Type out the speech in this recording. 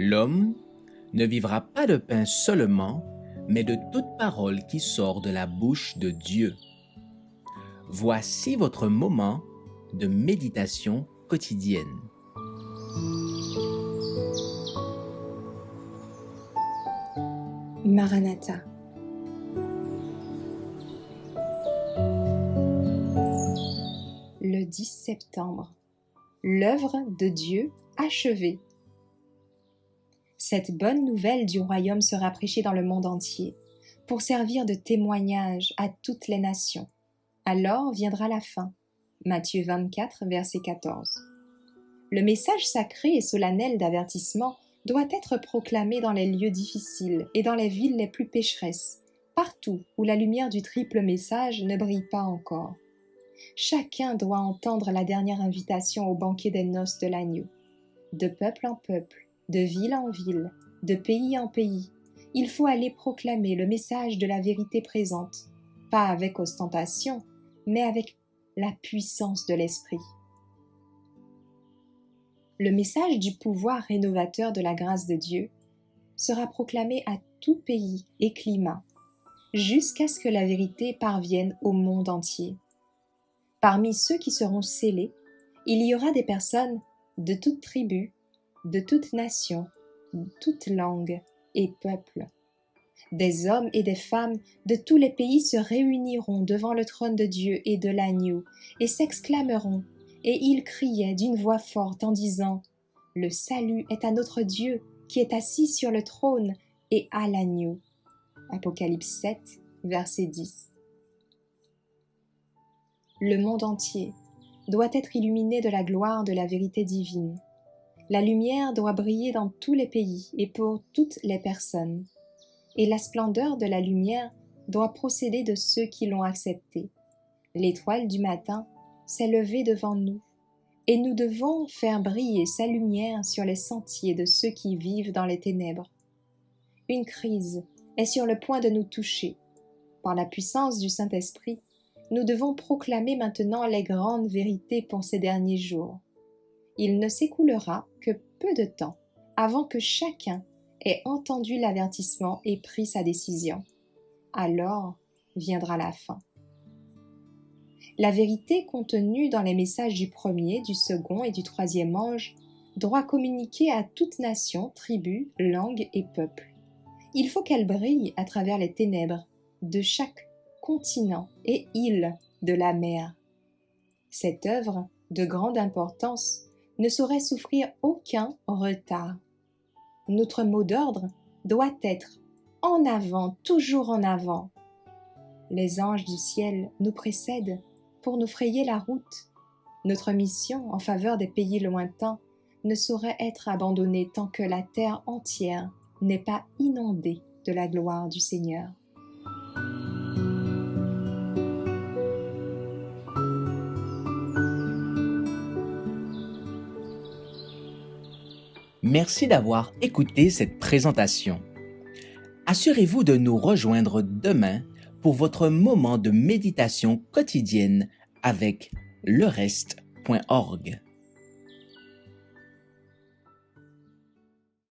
L'homme ne vivra pas de pain seulement, mais de toute parole qui sort de la bouche de Dieu. Voici votre moment de méditation quotidienne. Maranatha. Le 10 septembre. L'œuvre de Dieu achevée. Cette bonne nouvelle du royaume sera prêchée dans le monde entier, pour servir de témoignage à toutes les nations. Alors viendra la fin. Matthieu 24, verset 14. Le message sacré et solennel d'avertissement doit être proclamé dans les lieux difficiles et dans les villes les plus pécheresses, partout où la lumière du triple message ne brille pas encore. Chacun doit entendre la dernière invitation au banquet des noces de l'agneau. De peuple en peuple, de ville en ville, de pays en pays, il faut aller proclamer le message de la vérité présente, pas avec ostentation, mais avec la puissance de l'Esprit. Le message du pouvoir rénovateur de la grâce de Dieu sera proclamé à tout pays et climat, jusqu'à ce que la vérité parvienne au monde entier. Parmi ceux qui seront scellés, il y aura des personnes de toute tribu, de toute nation, de toute langue et peuple. Des hommes et des femmes de tous les pays se réuniront devant le trône de Dieu et de l'agneau et s'exclameront, et ils criaient d'une voix forte en disant « Le salut est à notre Dieu qui est assis sur le trône et à l'agneau. » Apocalypse 7, verset 10. Le monde entier doit être illuminé de la gloire de la vérité divine. La lumière doit briller dans tous les pays et pour toutes les personnes. Et la splendeur de la lumière doit procéder de ceux qui l'ont acceptée. L'étoile du matin s'est levée devant nous, et nous devons faire briller sa lumière sur les sentiers de ceux qui vivent dans les ténèbres. Une crise est sur le point de nous toucher. Par la puissance du Saint-Esprit, nous devons proclamer maintenant les grandes vérités pour ces derniers jours. Il ne s'écoulera que peu de temps avant que chacun ait entendu l'avertissement et pris sa décision. Alors viendra la fin. La vérité contenue dans les messages du premier, du second et du troisième ange doit communiquer à toute nation, tribu, langue et peuple. Il faut qu'elle brille à travers les ténèbres de chaque continent et île de la mer. Cette œuvre, de grande importance, ne saurait souffrir aucun retard. Notre mot d'ordre doit être « en avant, toujours en avant ». Les anges du ciel nous précèdent pour nous frayer la route. Notre mission en faveur des pays lointains ne saurait être abandonnée tant que la terre entière n'est pas inondée de la gloire du Seigneur. Merci d'avoir écouté cette présentation. Assurez-vous de nous rejoindre demain pour votre moment de méditation quotidienne avec lereste.org.